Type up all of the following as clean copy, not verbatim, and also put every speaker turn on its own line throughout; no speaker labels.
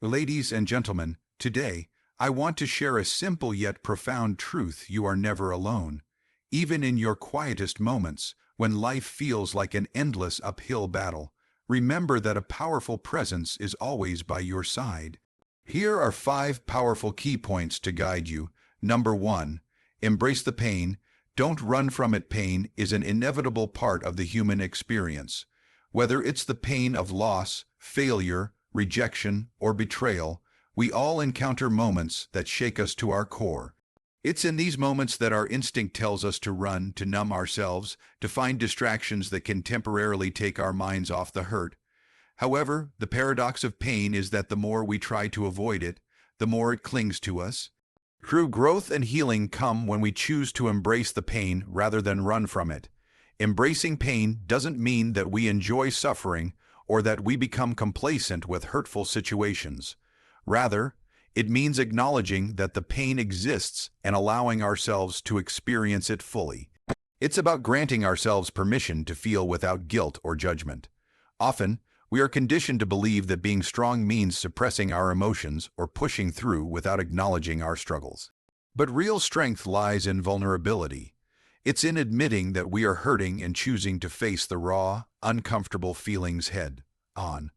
Ladies and gentlemen, today I want to share a simple yet profound truth: you are never alone. Even in your quietest moments, when life feels like an endless uphill battle, remember that a powerful presence is always by your side. Here are 5 powerful key points to guide you. Number 1. Embrace the pain. Don't run from it. Pain is an inevitable part of the human experience. Whether it's the pain of loss, failure, rejection, or betrayal, we all encounter moments that shake us to our core. It's in these moments that our instinct tells us to run, to numb ourselves, to find distractions that can temporarily take our minds off the hurt. However, the paradox of pain is that the more we try to avoid it, the more it clings to us. True growth and healing come when we choose to embrace the pain rather than run from it. Embracing pain doesn't mean that we enjoy suffering or that we become complacent with hurtful situations. Rather, it means acknowledging that the pain exists and allowing ourselves to experience it fully. It's about granting ourselves permission to feel without guilt or judgment. Often, we are conditioned to believe that being strong means suppressing our emotions or pushing through without acknowledging our struggles. But real strength lies in vulnerability. It's in admitting that we are hurting and choosing to face the raw, uncomfortable feelings head on.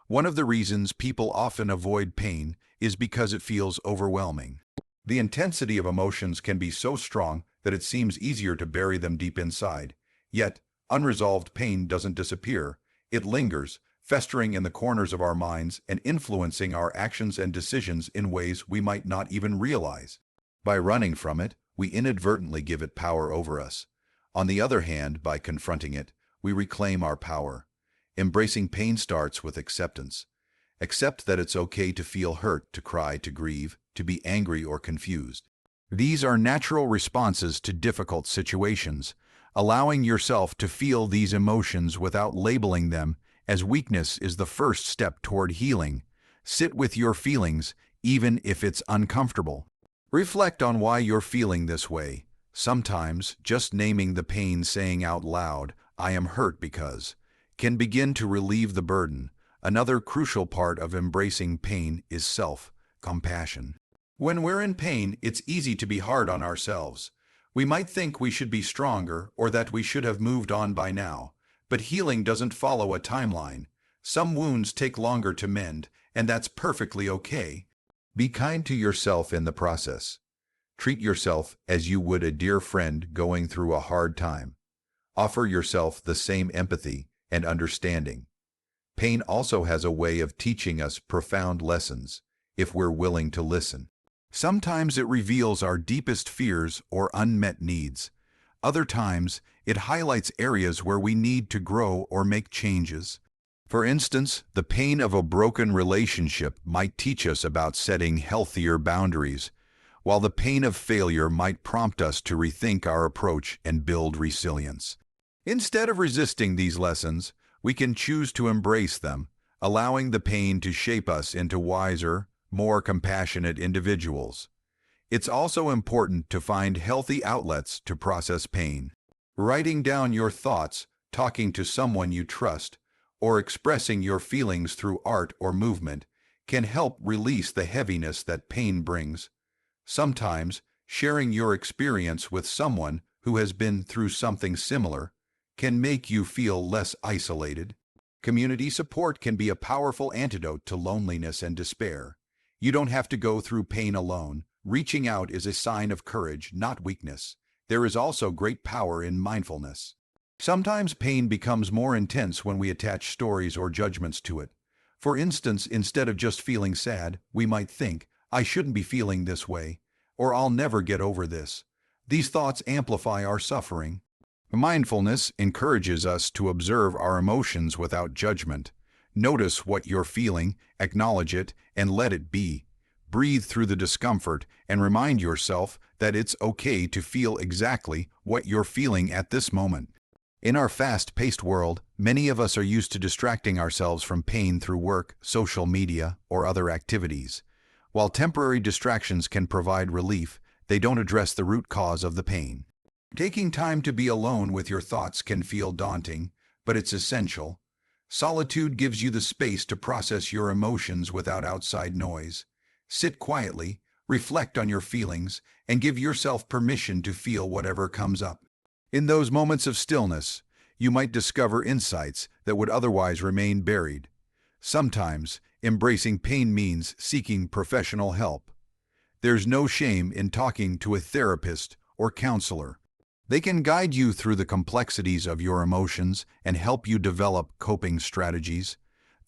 One of the reasons people often avoid pain is because it feels overwhelming. The intensity of emotions can be so strong that it seems easier to bury them deep inside. Yet, unresolved pain doesn't disappear. It lingers, festering in the corners of our minds and influencing our actions and decisions in ways we might not even realize. By running from it, we inadvertently give it power over us. On the other hand, by confronting it, we reclaim our power. Embracing pain starts with acceptance. Accept that it's okay to feel hurt, to cry, to grieve, to be angry or confused. These are natural responses to difficult situations. Allowing yourself to feel these emotions without labeling them as weakness is the first step toward healing. Sit with your feelings, even if it's uncomfortable. Reflect on why you're feeling this way. Sometimes, just naming the pain, saying out loud, "I am hurt because," can begin to relieve the burden. Another crucial part of embracing pain is self-compassion. When we're in pain, it's easy to be hard on ourselves. We might think we should be stronger or that we should have moved on by now. But healing doesn't follow a timeline. Some wounds take longer to mend, and that's perfectly okay. Be kind to yourself in the process. Treat yourself as you would a dear friend going through a hard time. Offer yourself the same empathy and understanding. Pain also has a way of teaching us profound lessons, if we're willing to listen. Sometimes it reveals our deepest fears or unmet needs. Other times, it highlights areas where we need to grow or make changes. For instance, the pain of a broken relationship might teach us about setting healthier boundaries, while the pain of failure might prompt us to rethink our approach and build resilience. Instead of resisting these lessons, we can choose to embrace them, allowing the pain to shape us into wiser, more compassionate individuals. It's also important to find healthy outlets to process pain. Writing down your thoughts, talking to someone you trust, or expressing your feelings through art or movement can help release the heaviness that pain brings. Sometimes, sharing your experience with someone who has been through something similar can make you feel less isolated. Community support can be a powerful antidote to loneliness and despair. You don't have to go through pain alone. Reaching out is a sign of courage, not weakness. There is also great power in mindfulness. Sometimes pain becomes more intense when we attach stories or judgments to it. For instance, instead of just feeling sad, we might think, "I shouldn't be feeling this way," or "I'll never get over this." These thoughts amplify our suffering. Mindfulness encourages us to observe our emotions without judgment. Notice what you're feeling, acknowledge it, and let it be. Breathe through the discomfort and remind yourself that it's okay to feel exactly what you're feeling at this moment. In our fast-paced world, many of us are used to distracting ourselves from pain through work, social media, or other activities. While temporary distractions can provide relief, they don't address the root cause of the pain. Taking time to be alone with your thoughts can feel daunting, but it's essential. Solitude gives you the space to process your emotions without outside noise. Sit quietly, reflect on your feelings, and give yourself permission to feel whatever comes up. In those moments of stillness, you might discover insights that would otherwise remain buried. Sometimes, embracing pain means seeking professional help. There's no shame in talking to a therapist or counselor. They can guide you through the complexities of your emotions and help you develop coping strategies.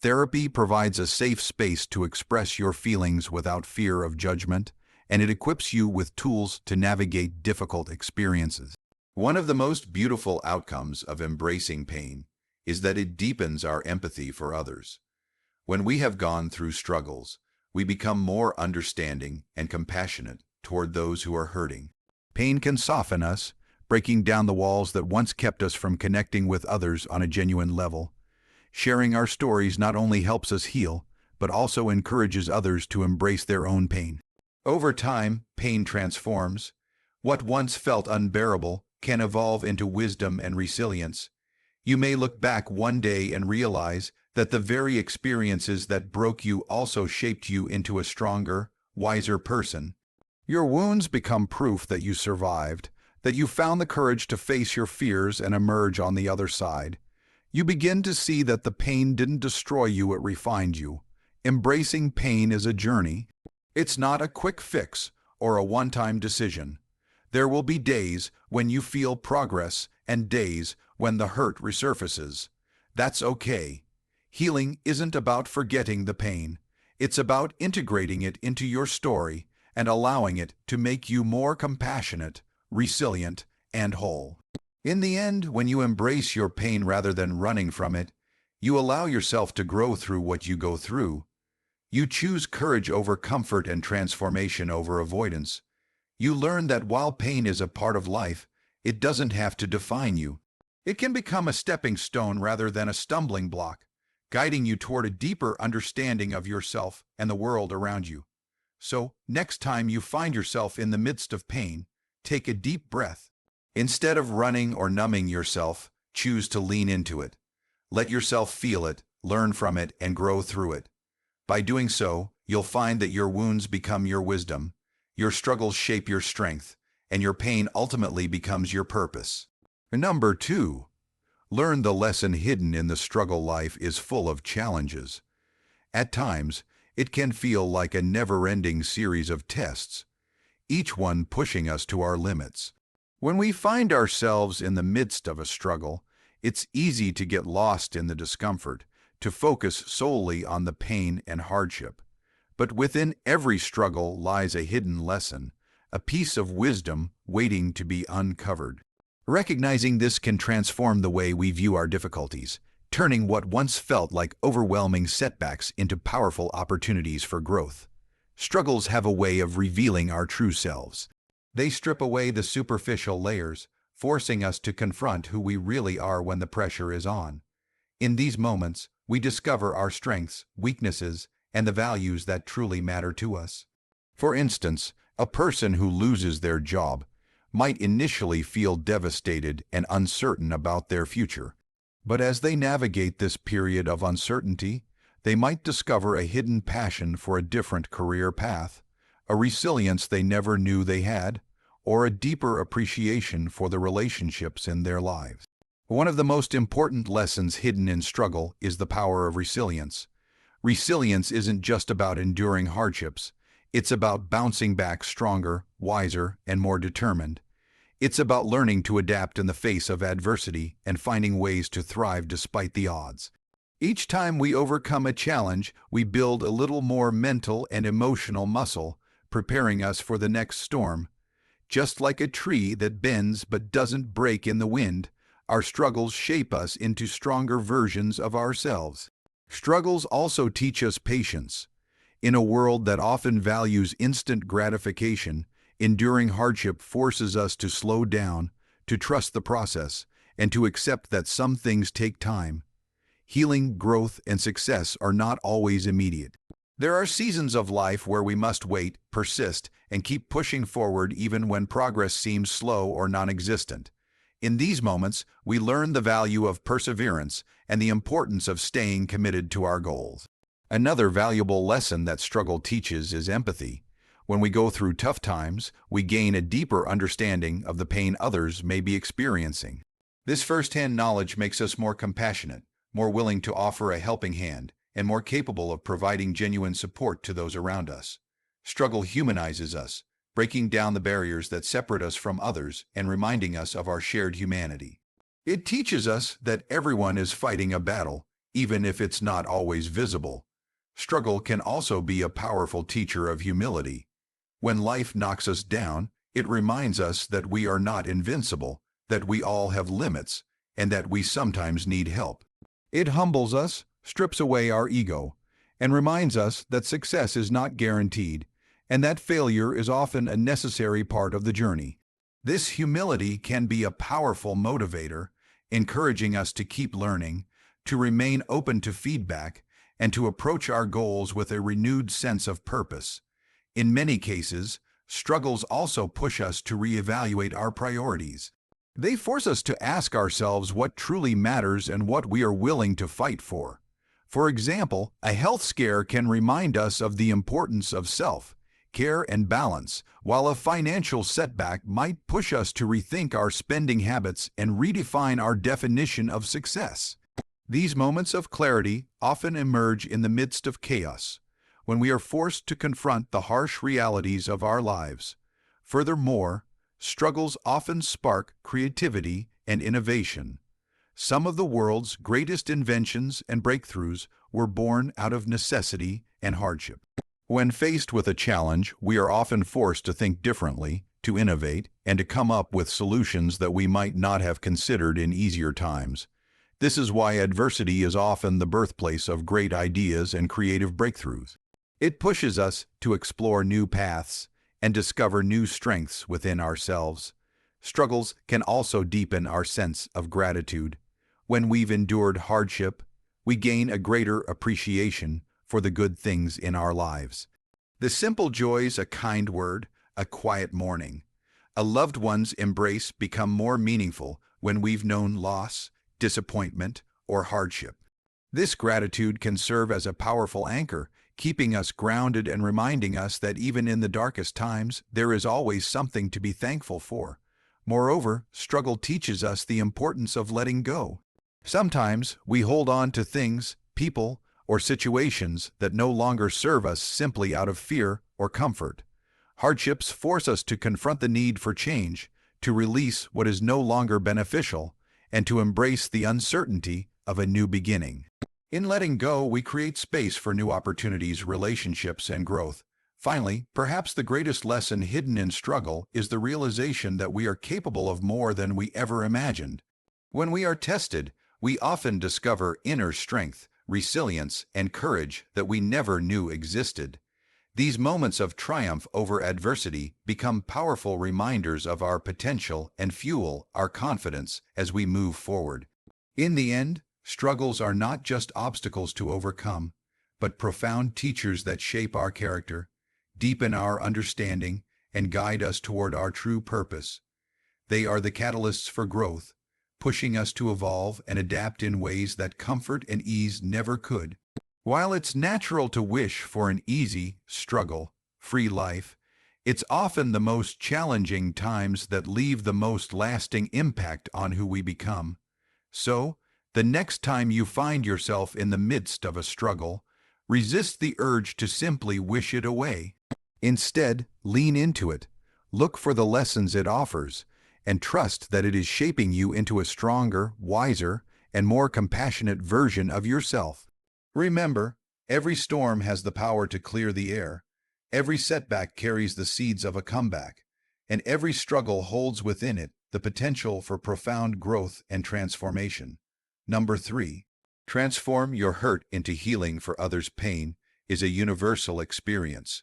Therapy provides a safe space to express your feelings without fear of judgment, and it equips you with tools to navigate difficult experiences. One of the most beautiful outcomes of embracing pain is that it deepens our empathy for others. When we have gone through struggles, we become more understanding and compassionate toward those who are hurting. Pain can soften us, breaking down the walls that once kept us from connecting with others on a genuine level. Sharing our stories not only helps us heal, but also encourages others to embrace their own pain. Over time, pain transforms. What once felt unbearable can evolve into wisdom and resilience. You may look back one day and realize that the very experiences that broke you also shaped you into a stronger, wiser person. Your wounds become proof that you survived, that you found the courage to face your fears and emerge on the other side. You begin to see that the pain didn't destroy you, it refined you. Embracing pain is a journey. It's not a quick fix or a one-time decision. There will be days when you feel progress and days when the hurt resurfaces. That's okay. Healing isn't about forgetting the pain. It's about integrating it into your story and allowing it to make you more compassionate, resilient, and whole. In the end, when you embrace your pain rather than running from it, you allow yourself to grow through what you go through. You choose courage over comfort and transformation over avoidance. You learn that while pain is a part of life, it doesn't have to define you. It can become a stepping stone rather than a stumbling block, guiding you toward a deeper understanding of yourself and the world around you. So, next time you find yourself in the midst of pain, take a deep breath. Instead of running or numbing yourself, choose to lean into it. Let yourself feel it, learn from it, and grow through it. By doing so, you'll find that your wounds become your wisdom, your struggles shape your strength, and your pain ultimately becomes your purpose. Number 2. Learn the lesson hidden in the struggle. Life is full of challenges. At times, it can feel like a never-ending series of tests, each one pushing us to our limits. When we find ourselves in the midst of a struggle, it's easy to get lost in the discomfort, to focus solely on the pain and hardship. But within every struggle lies a hidden lesson, a piece of wisdom waiting to be uncovered. Recognizing this can transform the way we view our difficulties, turning what once felt like overwhelming setbacks into powerful opportunities for growth. Struggles have a way of revealing our true selves. They strip away the superficial layers, forcing us to confront who we really are when the pressure is on. In these moments, we discover our strengths, weaknesses, and the values that truly matter to us. For instance, a person who loses their job might initially feel devastated and uncertain about their future. But as they navigate this period of uncertainty, they might discover a hidden passion for a different career path, a resilience they never knew they had, or a deeper appreciation for the relationships in their lives. One of the most important lessons hidden in struggle is the power of resilience. Resilience isn't just about enduring hardships. It's about bouncing back stronger, wiser, and more determined. It's about learning to adapt in the face of adversity and finding ways to thrive despite the odds. Each time we overcome a challenge, we build a little more mental and emotional muscle, preparing us for the next storm. Just like a tree that bends but doesn't break in the wind, our struggles shape us into stronger versions of ourselves. Struggles also teach us patience. In a world that often values instant gratification, enduring hardship forces us to slow down, to trust the process, and to accept that some things take time. Healing, growth, and success are not always immediate. There are seasons of life where we must wait, persist, and keep pushing forward even when progress seems slow or non-existent. In these moments, we learn the value of perseverance and the importance of staying committed to our goals. Another valuable lesson that struggle teaches is empathy. When we go through tough times, we gain a deeper understanding of the pain others may be experiencing. This first-hand knowledge makes us more compassionate, more willing to offer a helping hand, and more capable of providing genuine support to those around us. Struggle humanizes us, breaking down the barriers that separate us from others and reminding us of our shared humanity. It teaches us that everyone is fighting a battle, even if it's not always visible. Struggle can also be a powerful teacher of humility. When life knocks us down, it reminds us that we are not invincible, that we all have limits, and that we sometimes need help. It humbles us, strips away our ego, and reminds us that success is not guaranteed, and that failure is often a necessary part of the journey. This humility can be a powerful motivator, encouraging us to keep learning, to remain open to feedback, and to approach our goals with a renewed sense of purpose. In many cases, struggles also push us to reevaluate our priorities. They force us to ask ourselves what truly matters and what we are willing to fight for. For example, a health scare can remind us of the importance of self-care and balance, while a financial setback might push us to rethink our spending habits and redefine our definition of success. These moments of clarity often emerge in the midst of chaos, when we are forced to confront the harsh realities of our lives. Furthermore, struggles often spark creativity and innovation. Some of the world's greatest inventions and breakthroughs were born out of necessity and hardship. When faced with a challenge, we are often forced to think differently, to innovate, and to come up with solutions that we might not have considered in easier times. This is why adversity is often the birthplace of great ideas and creative breakthroughs. It pushes us to explore new paths and discover new strengths within ourselves. Struggles can also deepen our sense of gratitude. When we've endured hardship, we gain a greater appreciation for the good things in our lives. The simple joys, a kind word, a quiet morning, a loved one's embrace become more meaningful when we've known loss, disappointment, or hardship. This gratitude can serve as a powerful anchor, keeping us grounded and reminding us that even in the darkest times, there is always something to be thankful for. Moreover, struggle teaches us the importance of letting go. Sometimes we hold on to things, people, or situations that no longer serve us simply out of fear or comfort. Hardships force us to confront the need for change, to release what is no longer beneficial, and to embrace the uncertainty of a new beginning. In letting go, we create space for new opportunities, relationships, and growth. Finally, perhaps the greatest lesson hidden in struggle is the realization that we are capable of more than we ever imagined. When we are tested, we often discover inner strength, resilience, and courage that we never knew existed. These moments of triumph over adversity become powerful reminders of our potential and fuel our confidence as we move forward. In the end, struggles are not just obstacles to overcome, but profound teachers that shape our character, deepen our understanding, and guide us toward our true purpose. They are the catalysts for growth, pushing us to evolve and adapt in ways that comfort and ease never could. While it's natural to wish for an easy, struggle-free life, it's often the most challenging times that leave the most lasting impact on who we become. So, the next time you find yourself in the midst of a struggle, resist the urge to simply wish it away. Instead, lean into it, look for the lessons it offers, and trust that it is shaping you into a stronger, wiser, and more compassionate version of yourself. Remember, every storm has the power to clear the air, every setback carries the seeds of a comeback, and every struggle holds within it the potential for profound growth and transformation. Number 3. Transform your hurt into healing for others' pain is a universal experience.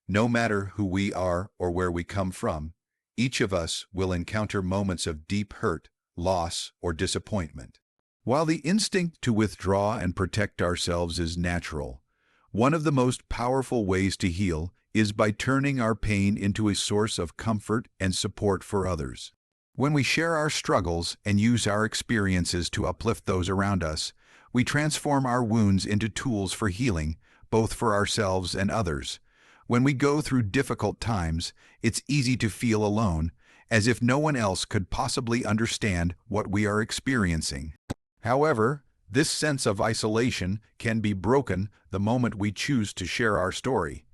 No matter who we are or where we come from, each of us will encounter moments of deep hurt, loss, or disappointment. While the instinct to withdraw and protect ourselves is natural, one of the most powerful ways to heal is by turning our pain into a source of comfort and support for others. When we share our struggles and use our experiences to uplift those around us, we transform our wounds into tools for healing, both for ourselves and others. When we go through difficult times, it's easy to feel alone, as if no one else could possibly understand what we are experiencing. However, this sense of isolation can be broken the moment we choose to share our story.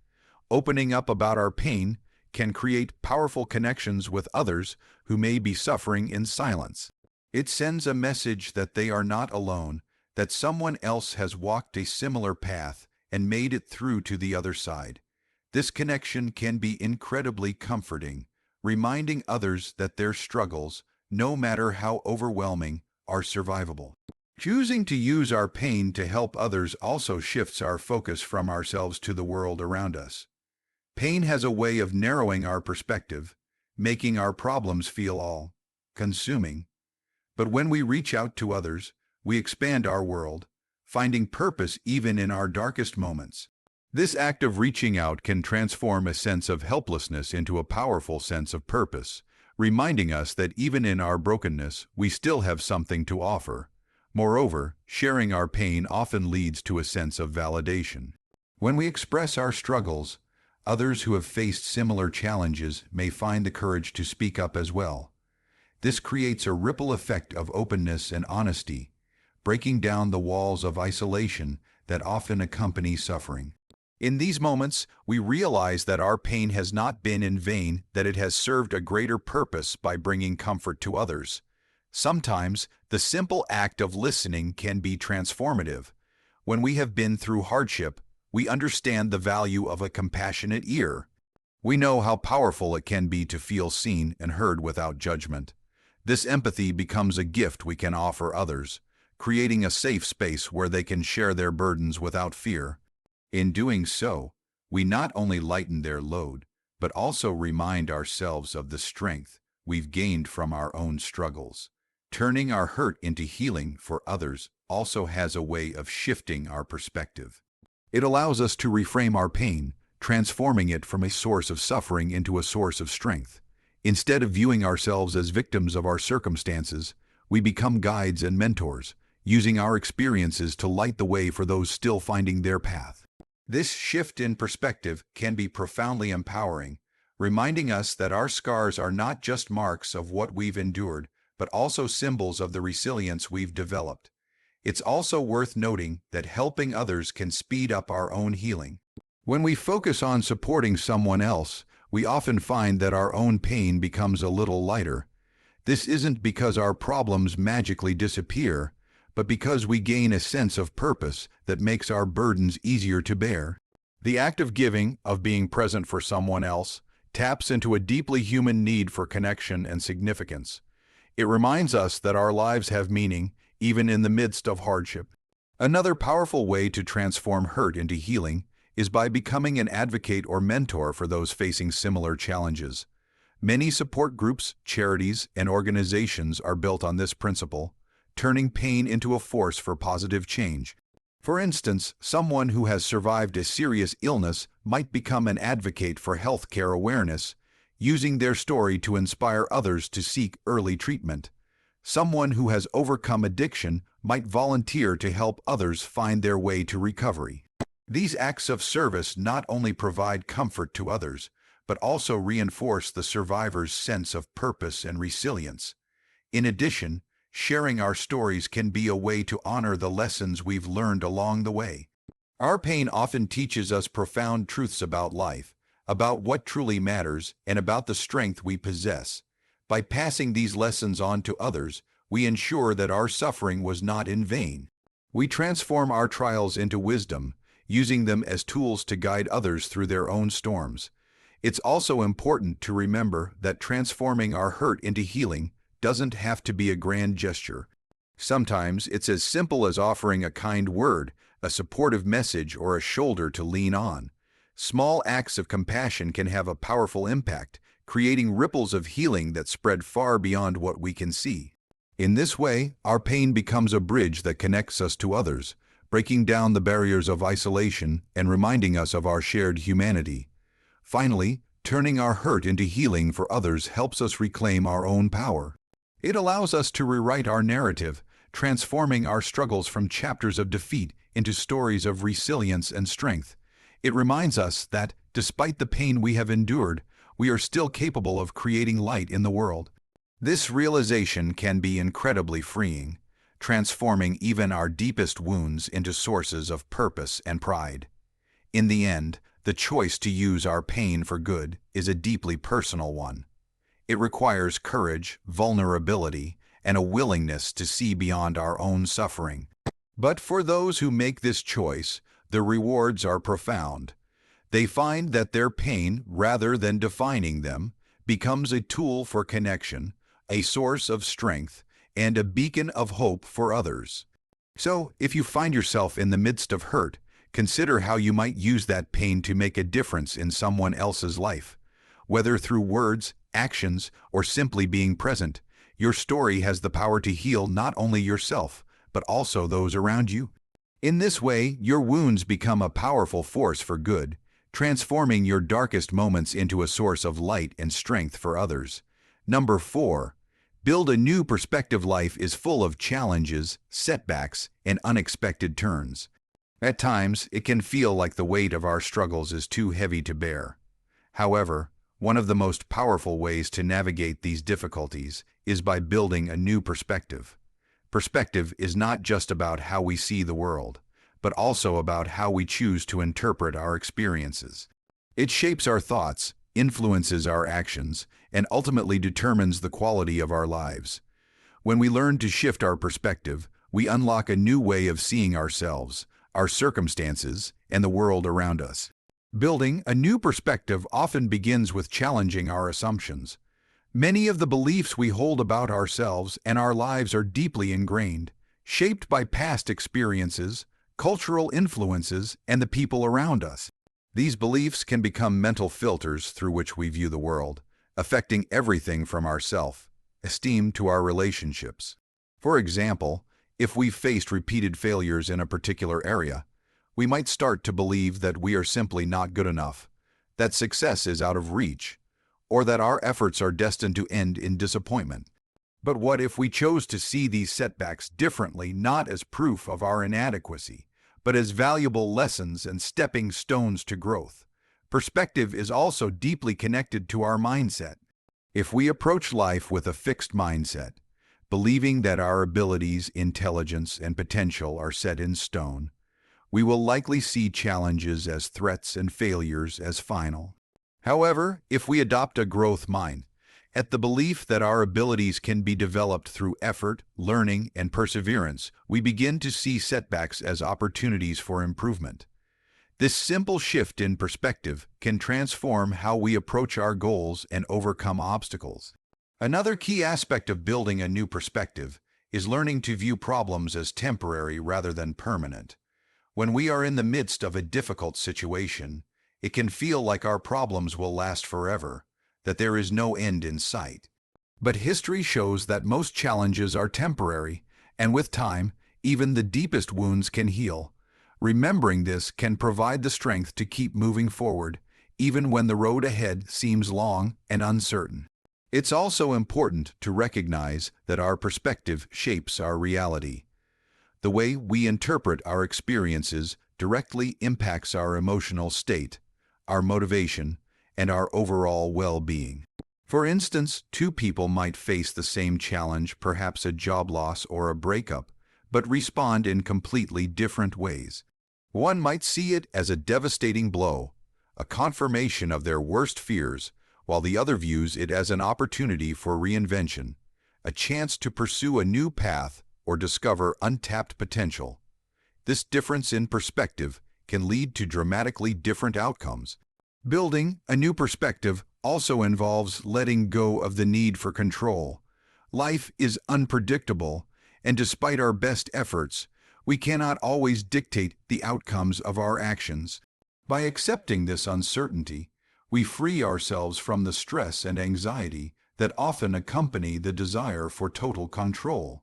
Opening up about our pain can create powerful connections with others who may be suffering in silence. It sends a message that they are not alone, that someone else has walked a similar path and made it through to the other side. This connection can be incredibly comforting, reminding others that their struggles, no matter how overwhelming, are survivable. Choosing to use our pain to help others also shifts our focus from ourselves to the world around us. Pain has a way of narrowing our perspective, making our problems feel all-consuming. But when we reach out to others, we expand our world, finding purpose even in our darkest moments. This act of reaching out can transform a sense of helplessness into a powerful sense of purpose, reminding us that even in our brokenness, we still have something to offer. Moreover, sharing our pain often leads to a sense of validation. When we express our struggles, others who have faced similar challenges may find the courage to speak up as well. This creates a ripple effect of openness and honesty, breaking down the walls of isolation that often accompany suffering. In these moments, we realize that our pain has not been in vain, that it has served a greater purpose by bringing comfort to others. Sometimes, the simple act of listening can be transformative. When we have been through hardship, we understand the value of a compassionate ear. We know how powerful it can be to feel seen and heard without judgment. This empathy becomes a gift we can offer others, creating a safe space where they can share their burdens without fear. In doing so, we not only lighten their load, but also remind ourselves of the strength we've gained from our own struggles. Turning our hurt into healing for others also has a way of shifting our perspective. It allows us to reframe our pain, transforming it from a source of suffering into a source of strength. Instead of viewing ourselves as victims of our circumstances, we become guides and mentors, using our experiences to light the way for those still finding their path. This shift in perspective can be profoundly empowering, reminding us that our scars are not just marks of what we've endured, but also symbols of the resilience we've developed. It's also worth noting that helping others can speed up our own healing. When we focus on supporting someone else, we often find that our own pain becomes a little lighter. This isn't because our problems magically disappear, but because we gain a sense of purpose that makes our burdens easier to bear. The act of giving, of being present for someone else, taps into a deeply human need for connection and significance. It reminds us that our lives have meaning, even in the midst of hardship. Another powerful way to transform hurt into healing is by becoming an advocate or mentor for those facing similar challenges. Many support groups, charities, and organizations are built on this principle, turning pain into a force for positive change. For instance, someone who has survived a serious illness might become an advocate for healthcare awareness, using their story to inspire others to seek early treatment. Someone who has overcome addiction might volunteer to help others find their way to recovery. These acts of service not only provide comfort to others, but also reinforce the survivor's sense of purpose and resilience. In addition, sharing our stories can be a way to honor the lessons we've learned along the way. Our pain often teaches us profound truths about life, about what truly matters, and about the strength we possess. By passing these lessons on to others, we ensure that our suffering was not in vain. We transform our trials into wisdom, using them as tools to guide others through their own storms. It's also important to remember that transforming our hurt into healing doesn't have to be a grand gesture. Sometimes it's as simple as offering a kind word, a supportive message, or a shoulder to lean on. Small acts of compassion can have a powerful impact, creating ripples of healing that spread far beyond what we can see. In this way, our pain becomes a bridge that connects us to others, breaking down the barriers of isolation and reminding us of our shared humanity. Finally, turning our hurt into healing for others helps us reclaim our own power. It allows us to rewrite our narrative, transforming our struggles from chapters of defeat into stories of resilience and strength. It reminds us that, despite the pain we have endured, we are still capable of creating light in the world. This realization can be incredibly freeing, transforming even our deepest wounds into sources of purpose and pride. In the end, the choice to use our pain for good is a deeply personal one. It requires courage, vulnerability, and a willingness to see beyond our own suffering. But for those who make this choice, the rewards are profound. They find that their pain, rather than defining them, becomes a tool for connection, a source of strength, and a beacon of hope for others. So, if you find yourself in the midst of hurt, consider how you might use that pain to make a difference in someone else's life. Whether through words, actions, or simply being present, your story has the power to heal not only yourself, but also those around you. In this way, your wounds become a powerful force for good, transforming your darkest moments into a source of light and strength for others. Number 4. Build a new perspective. Life is full of challenges, setbacks, and unexpected turns. At times, it can feel like the weight of our struggles is too heavy to bear. However, one of the most powerful ways to navigate these difficulties is by building a new perspective. Perspective is not just about how we see the world, but also about how we choose to interpret our experiences. It shapes our thoughts, influences our actions, and ultimately determines the quality of our lives. When we learn to shift our perspective, we unlock a new way of seeing ourselves, our circumstances, and the world around us. Building a new perspective often begins with challenging our assumptions. Many of the beliefs we hold about ourselves and our lives are deeply ingrained, shaped by past experiences, cultural influences, and the people around us. These beliefs can become mental filters through which we view the world, affecting everything from our self-esteem to our relationships. For example, if we've faced repeated failures in a particular area, we might start to believe that we are simply not good enough, that success is out of reach, or that our efforts are destined to end in disappointment. But what if we chose to see these setbacks differently, not as proof of our inadequacy, but as valuable lessons and stepping stones to growth? Perspective is also deeply connected to our mindset. If we approach life with a fixed mindset, believing that our abilities, intelligence, and potential are set in stone, we will likely see challenges as threats and failures as final. However, if we adopt a growth mindset, the belief that our abilities can be developed through effort, learning, and perseverance, we begin to see setbacks as opportunities for improvement. This simple shift in perspective can transform how we approach our goals and overcome obstacles. Another key aspect of building a new perspective is learning to view problems as temporary rather than permanent. When we are in the midst of a difficult situation, it can feel like our problems will last forever, that there is no end in sight. But history shows that most challenges are temporary, and with time, even the deepest wounds can heal. Remembering this can provide the strength to keep moving forward, even when the road ahead seems long and uncertain. It's also important to recognize that our perspective shapes our reality. The way we interpret our experiences directly impacts our emotional state, our motivation, and our overall well-being. For instance, two people might face the same challenge, perhaps a job loss or a breakup, but respond in completely different ways. One might see it as a devastating blow, a confirmation of their worst fears, while the other views it as an opportunity for reinvention, a chance to pursue a new path or discover untapped potential. This difference in perspective can lead to dramatically different outcomes. Building a new perspective also involves letting go of the need for control. Life is unpredictable, and despite our best efforts, we cannot always dictate the outcomes of our actions. By accepting this uncertainty, we free ourselves from the stress and anxiety that often accompany the desire for total control.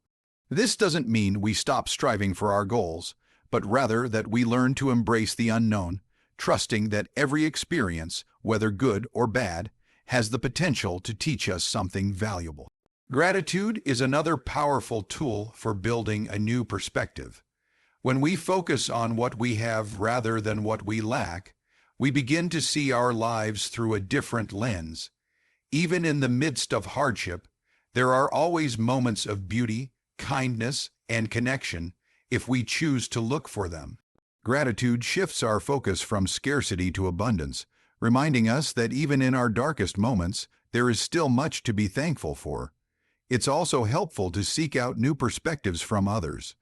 This doesn't mean we stop striving for our goals, but rather that we learn to embrace the unknown, trusting that every experience, whether good or bad, has the potential to teach us something valuable. Gratitude is another powerful tool for building a new perspective. When we focus on what we have rather than what we lack, we begin to see our lives through a different lens. Even in the midst of hardship, there are always moments of beauty, kindness, and connection if we choose to look for them. Gratitude shifts our focus from scarcity to abundance, reminding us that even in our darkest moments, there is still much to be thankful for. It's also helpful to seek out new perspectives from others.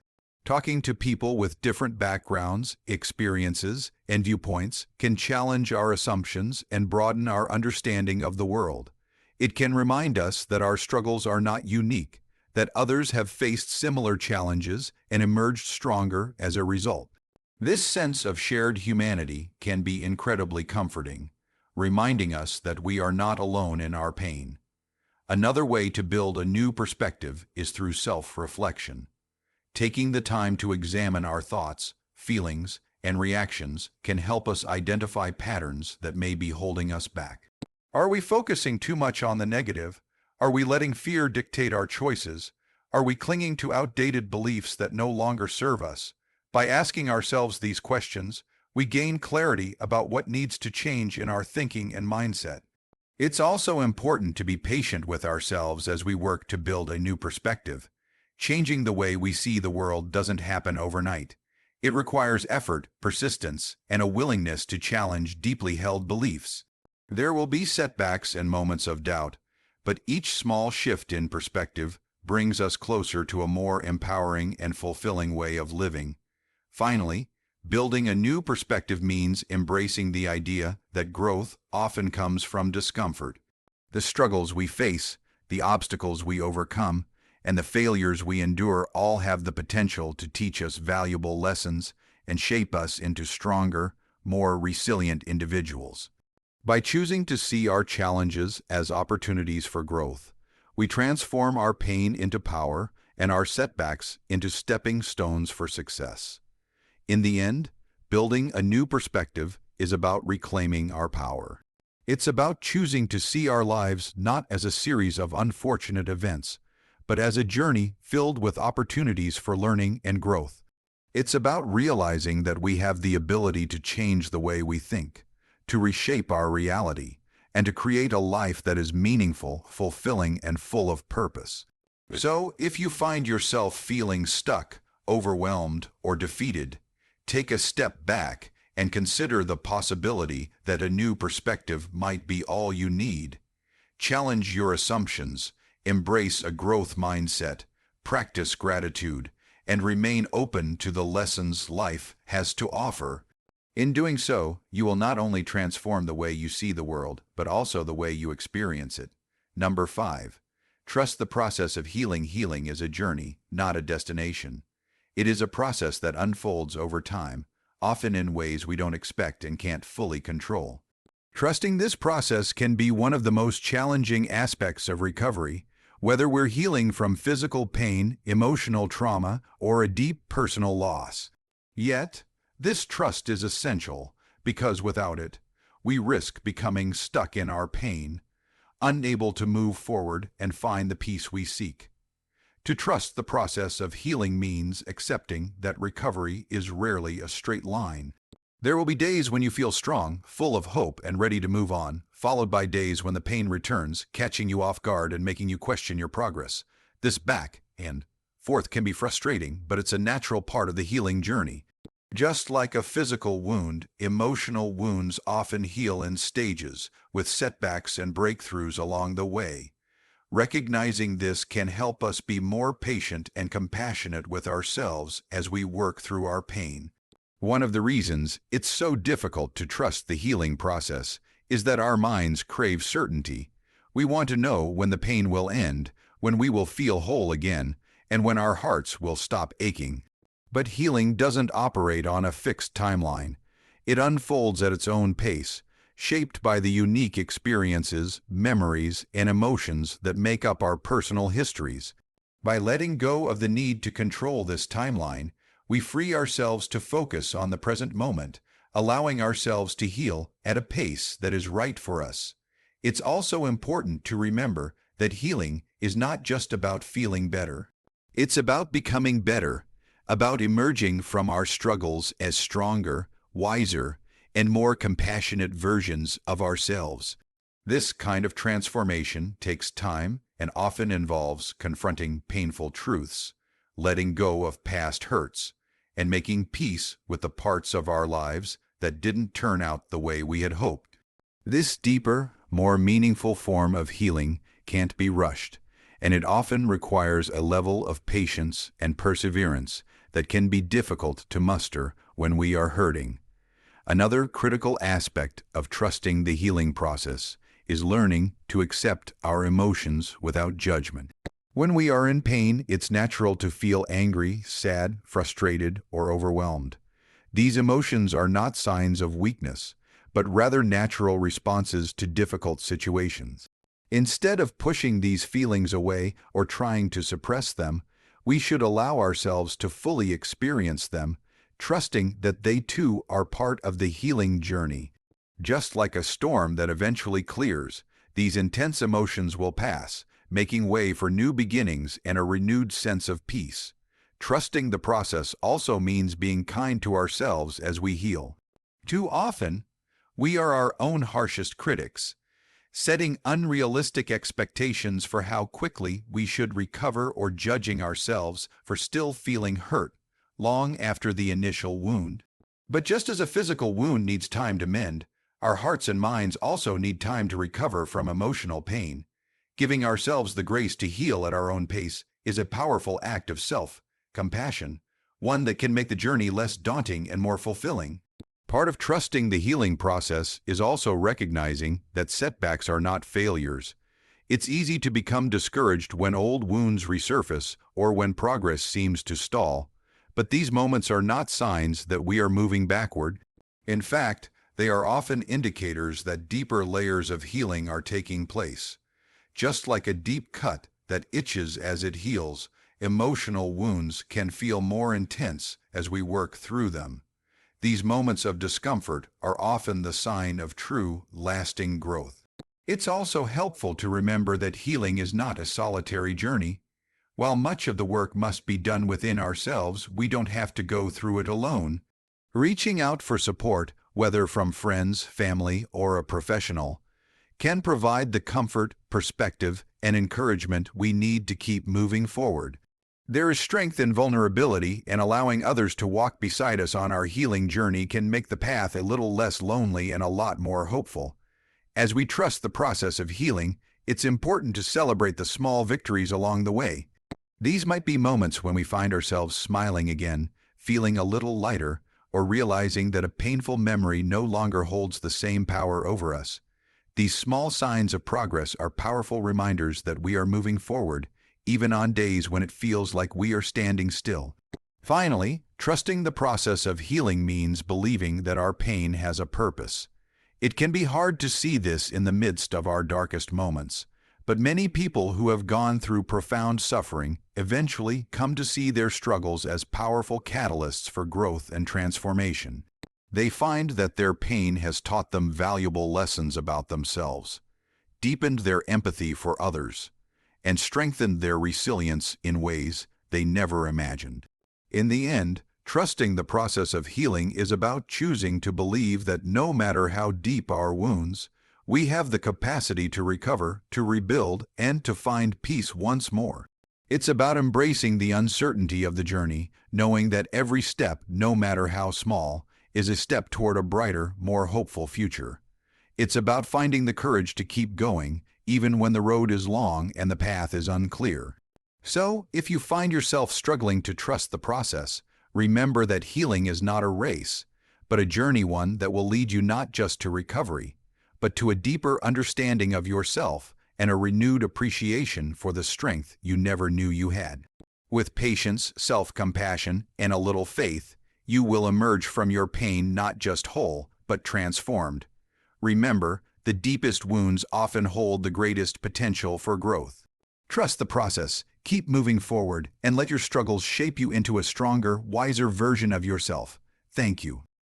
Talking to people with different backgrounds, experiences, and viewpoints can challenge our assumptions and broaden our understanding of the world. It can remind us that our struggles are not unique, that others have faced similar challenges and emerged stronger as a result. This sense of shared humanity can be incredibly comforting, reminding us that we are not alone in our pain. Another way to build a new perspective is through self-reflection. Taking the time to examine our thoughts, feelings, and reactions can help us identify patterns that may be holding us back. Are we focusing too much on the negative? Are we letting fear dictate our choices? Are we clinging to outdated beliefs that no longer serve us? By asking ourselves these questions, we gain clarity about what needs to change in our thinking and mindset. It's also important to be patient with ourselves as we work to build a new perspective. Changing the way we see the world doesn't happen overnight. It requires effort, persistence, and a willingness to challenge deeply held beliefs. There will be setbacks and moments of doubt, but each small shift in perspective brings us closer to a more empowering and fulfilling way of living. Finally, building a new perspective means embracing the idea that growth often comes from discomfort. The struggles we face, the obstacles we overcome, and the failures we endure all have the potential to teach us valuable lessons and shape us into stronger, more resilient individuals. By choosing to see our challenges as opportunities for growth, we transform our pain into power and our setbacks into stepping stones for success. In the end, building a new perspective is about reclaiming our power. It's about choosing to see our lives not as a series of unfortunate events, but as a journey filled with opportunities for learning and growth. It's about realizing that we have the ability to change the way we think, to reshape our reality, and to create a life that is meaningful, fulfilling, and full of purpose. So, if you find yourself feeling stuck, overwhelmed, or defeated, take a step back and consider the possibility that a new perspective might be all you need. Challenge your assumptions, embrace a growth mindset, practice gratitude, and remain open to the lessons life has to offer. In doing so, you will not only transform the way you see the world, but also the way you experience it. Number 5. Trust the process of healing. Healing is a journey, not a destination. It is a process that unfolds over time, often in ways we don't expect and can't fully control. Trusting this process can be one of the most challenging aspects of recovery, whether we're healing from physical pain, emotional trauma, or a deep personal loss. Yet, this trust is essential because without it, we risk becoming stuck in our pain, unable to move forward and find the peace we seek. To trust the process of healing means accepting that recovery is rarely a straight line. There will be days when you feel strong, full of hope, and ready to move on, followed by days when the pain returns, catching you off guard and making you question your progress. This back and forth can be frustrating, but it's a natural part of the healing journey. Just like a physical wound, emotional wounds often heal in stages, with setbacks and breakthroughs along the way. Recognizing this can help us be more patient and compassionate with ourselves as we work through our pain. One of the reasons it's so difficult to trust the healing process is that our minds crave certainty. We want to know when the pain will end, when we will feel whole again, and when our hearts will stop aching. But healing doesn't operate on a fixed timeline. It unfolds at its own pace, shaped by the unique experiences, memories, and emotions that make up our personal histories. By letting go of the need to control this timeline, we free ourselves to focus on the present moment, allowing ourselves to heal at a pace that is right for us. It's also important to remember that healing is not just about feeling better. It's about becoming better, about emerging from our struggles as stronger, wiser, and more compassionate versions of ourselves. This kind of transformation takes time and often involves confronting painful truths, letting go of past hurts, and making peace with the parts of our lives that didn't turn out the way we had hoped. This deeper, more meaningful form of healing can't be rushed, and it often requires a level of patience and perseverance that can be difficult to muster when we are hurting. Another critical aspect of trusting the healing process is learning to accept our emotions without judgment. When we are in pain, it's natural to feel angry, sad, frustrated, or overwhelmed. These emotions are not signs of weakness, but rather natural responses to difficult situations. Instead of pushing these feelings away or trying to suppress them, we should allow ourselves to fully experience them, trusting that they too are part of the healing journey. Just like a storm that eventually clears, these intense emotions will pass, making way for new beginnings and a renewed sense of peace. Trusting the process also means being kind to ourselves as we heal. Too often, we are our own harshest critics, setting unrealistic expectations for how quickly we should recover or judging ourselves for still feeling hurt long after the initial wound. But just as a physical wound needs time to mend, our hearts and minds also need time to recover from emotional pain. Giving ourselves the grace to heal at our own pace is a powerful act of self-compassion, one that can make the journey less daunting and more fulfilling. Part of trusting the healing process is also recognizing that setbacks are not failures. It's easy to become discouraged when old wounds resurface or when progress seems to stall, but these moments are not signs that we are moving backward. In fact, they are often indicators that deeper layers of healing are taking place. Just like a deep cut that itches as it heals, emotional wounds can feel more intense as we work through them. These moments of discomfort are often the sign of true, lasting growth. It's also helpful to remember that healing is not a solitary journey. While much of the work must be done within ourselves, we don't have to go through it alone. Reaching out for support, whether from friends, family, or a professional, can provide the comfort, perspective, and encouragement we need to keep moving forward. There is strength in vulnerability, and allowing others to walk beside us on our healing journey can make the path a little less lonely and a lot more hopeful. As we trust the process of healing, it's important to celebrate the small victories along the way. These might be moments when we find ourselves smiling again, feeling a little lighter, or realizing that a painful memory no longer holds the same power over us. These small signs of progress are powerful reminders that we are moving forward, even on days when it feels like we are standing still. Finally, trusting the process of healing means believing that our pain has a purpose. It can be hard to see this in the midst of our darkest moments, but many people who have gone through profound suffering eventually come to see their struggles as powerful catalysts for growth and transformation. They find that their pain has taught them valuable lessons about themselves, deepened their empathy for others, and strengthened their resilience in ways they never imagined. In the end, trusting the process of healing is about choosing to believe that no matter how deep our wounds, we have the capacity to recover, to rebuild, and to find peace once more. It's about embracing the uncertainty of the journey, knowing that every step, no matter how small, is a step toward a brighter, more hopeful future. It's about finding the courage to keep going, even when the road is long and the path is unclear. So, if you find yourself struggling to trust the process, remember that healing is not a race, but a journey, one that will lead you not just to recovery, but to a deeper understanding of yourself and a renewed appreciation for the strength you never knew you had. With patience, self-compassion, and a little faith, you will emerge from your pain not just whole, but transformed. Remember, the deepest wounds often hold the greatest potential for growth. Trust the process, keep moving forward, and let your struggles shape you into a stronger, wiser version of yourself. Thank you.